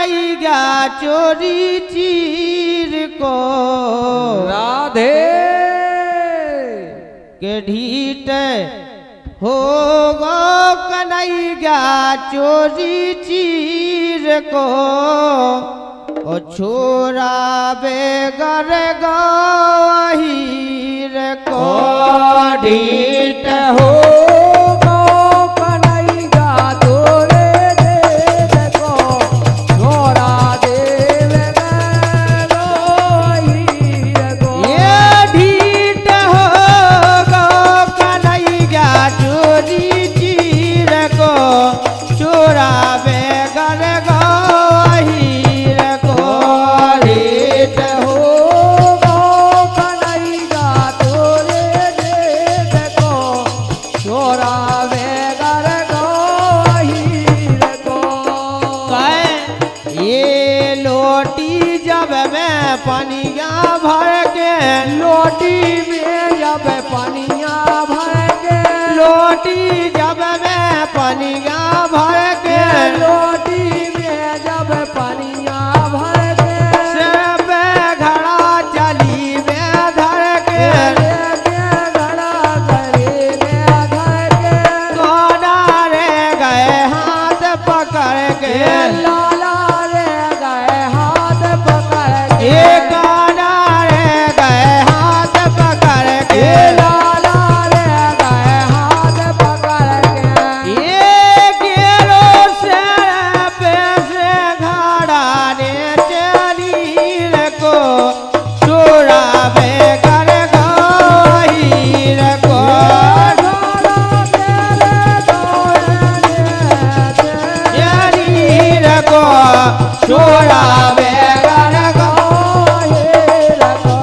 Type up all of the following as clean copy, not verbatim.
कन्हैया चोरी चीर को राधे के ढीठ हो गो कन्हैया चोरी चीर को ओ छोरा बेगर गहीर को ढीठ हो पनिया भर के लोटी में जब पनिया भर के लोटी जब मैं पनिया भर के लोटी में जब पनिया भर के सिर पे घड़ा चली में धर के घड़ा करे में धर के कोना रे गए हाथ पकड़ के लाला रे गए हाथ पकड़ के काना रे गए हाथ पकड़ के लाला रे गए हाथ पकड़ के ये गेरो से पे से घड़ा ने चलीर को चोरा बेकर गहीर को चलीर को चोरा बेकर गहीर को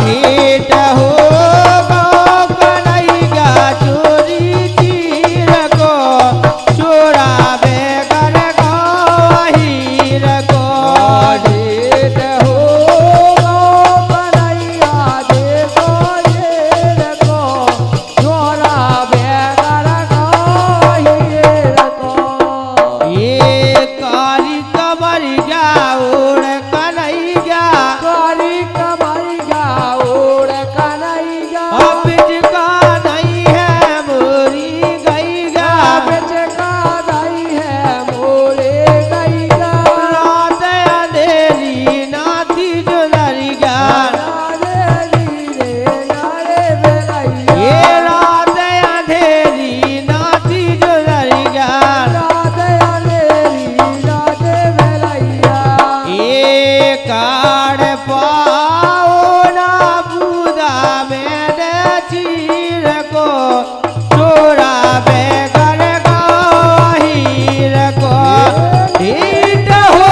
ढीठ हो गो कन्हैया चोरी चीर को चोरा बेकर गहीर को ढीठ हो कन्हैया देखो ये को चोरा बेगर गहीर को ये काली कमरिया उड़ कन्हैया काली कमरिया उड़ कन्हैया बिच का नहीं है मोरी गैया बिच का नहीं है मोरे गैया रात अंधेरी नाथी जो नरिया ये रात अंधेरी नाथी जो नरिया ये काड़ पाओ ना बूदा में चीर को चोरा बेगर गहीर को ढीठ हो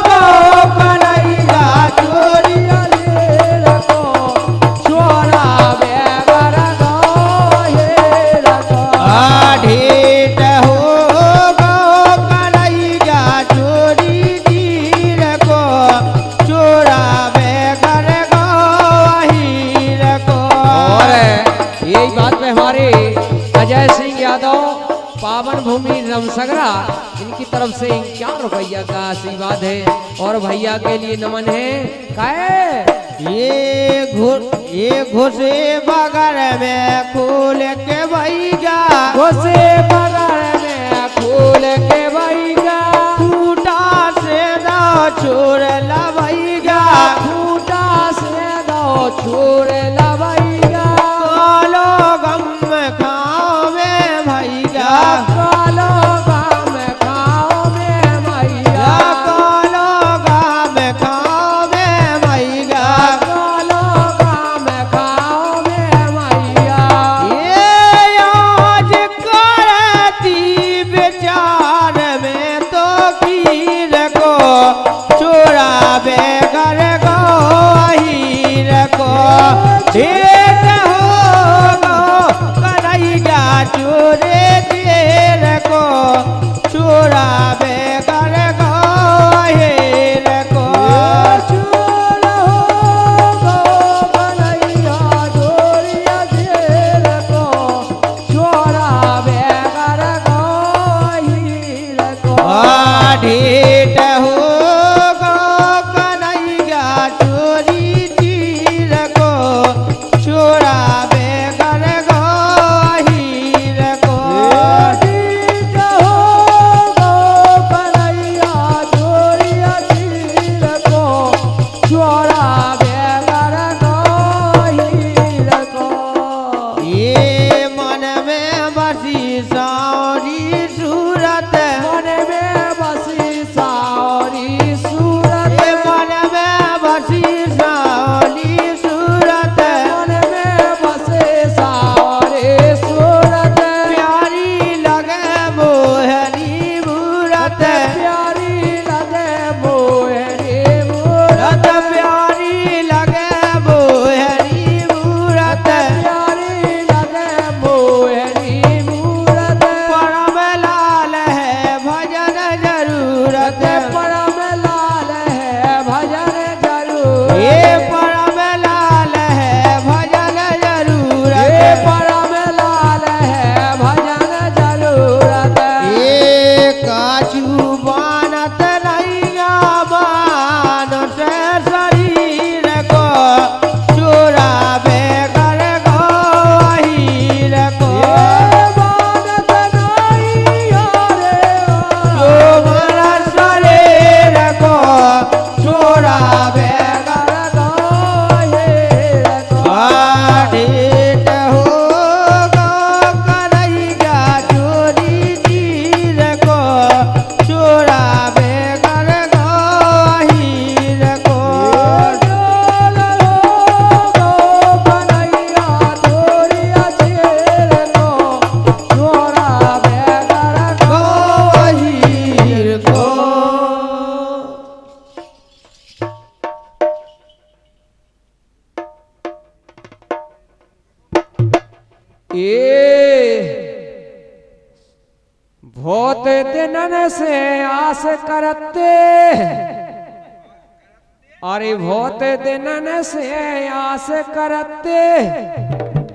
गो कन्हैया चोरी चोरा बेगर गहीर को ढीठ हो गो कन्हैया चोरी चीर को चोरा बेगर गहीर को और यही बात में हमारे अजय सिंह यादव पावन भूमि रमसगरा इनकी तरफ से 51 रुपया का आशीर्वाद है और भैया के लिए नमन है काहे ये घुसे बगर में खोल के भैया घोसे बगल में खोल के भैया खूटा से दो छोड़ ला भैया खूटा से दो छोड़ ला भैया कालो गम खाओ में भैया कालो गाम खाओ में भैया कालो गाम खाओ में भैया कालो गाम खाओ में भैया ये आज करती विचार में तो खीर को चोरा बेगर गहीर को ढेर हो गो कन्हैया चोरे देर को चोरा बेगर गहीर को चोर हो कन्हैया चोरिया घेर को चोरा बेगर गहीर को ढीठ हो परम लाल है भजन जरूर ये परम लाल है भजन जरूर ये परम लाल है भजन जरूरत ये काचू बानत नैया मान से शरीर को चुरावे कर गहीर को बानत नैया रे तुम्हारा शरीर को चुरावे आठित होगा कन्हैया चोरी चीर को चुरावे कर गहीर को गहीर को बहुत दिनन से आस करते अरे बहुत दिनन से आस करते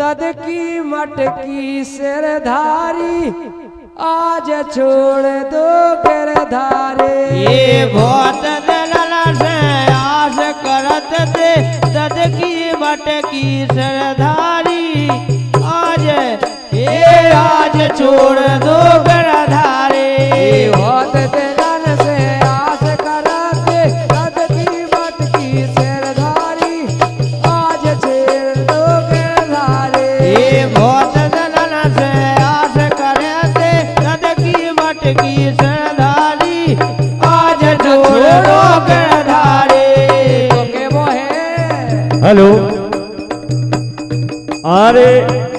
दद की मटकी सिरधारी आज छोड़ दो गिरधारे ये बहुत दिनन से आस करत थे दद की मटकी सरधारी आज ये आज छोड़ दो गरधारे बहुत दिनन से आस करते दद की मटकी सिरधारी आज छोड़ दो गिरधारे ये बहुत दिनन से आस करते दद की मटकी सरधारी आज छोड़ दो गरधारे के वो है हेलो अरे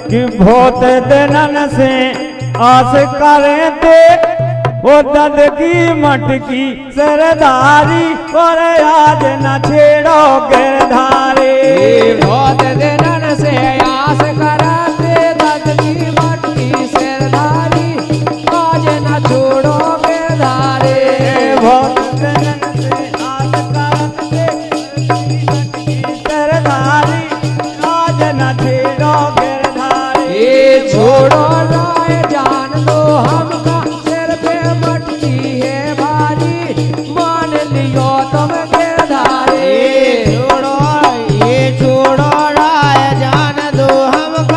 कि बहुत दिनन से आस करें थे वो दद की मटकी सरदारी और आज न छेड़ो गिरधारे बहुत दिनन से आस करते दद की मटकी सिरधारी आज न छोड़ो गिरधारे बहुत दिनन से आस करते सरदारी आज न छेड़ो गिरधारे ये छोड़ो राय जान दो हमका सिर पे मटकी है भारी मान लियो तुम गिरधारे ये छोड़ो राय जान दो हमका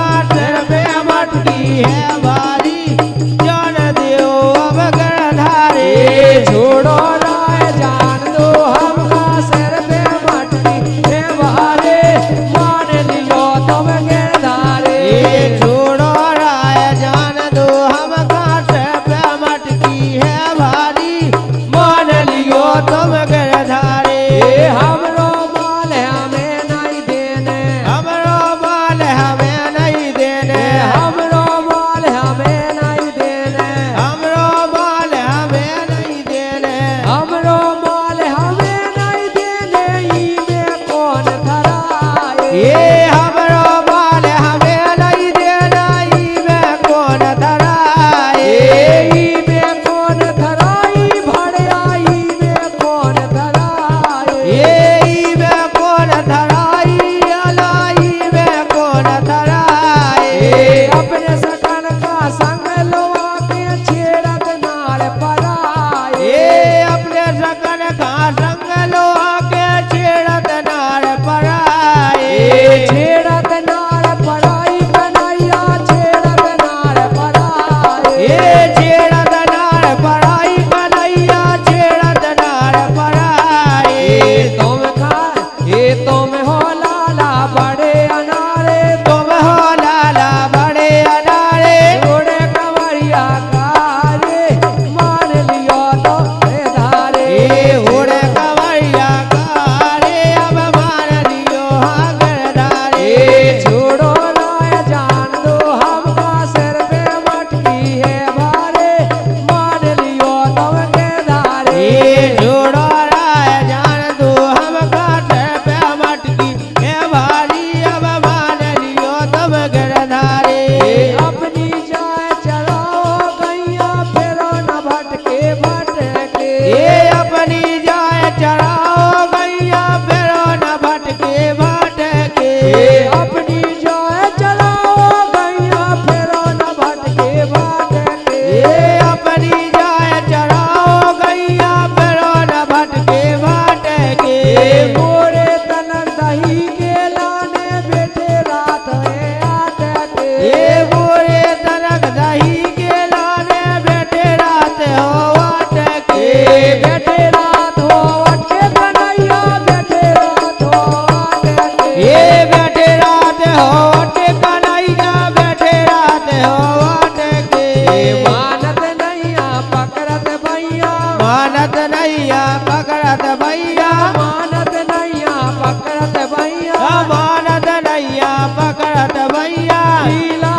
पकड़त भैया मानत नैया पकड़त भैया मानत नैया पकड़त भैया लीला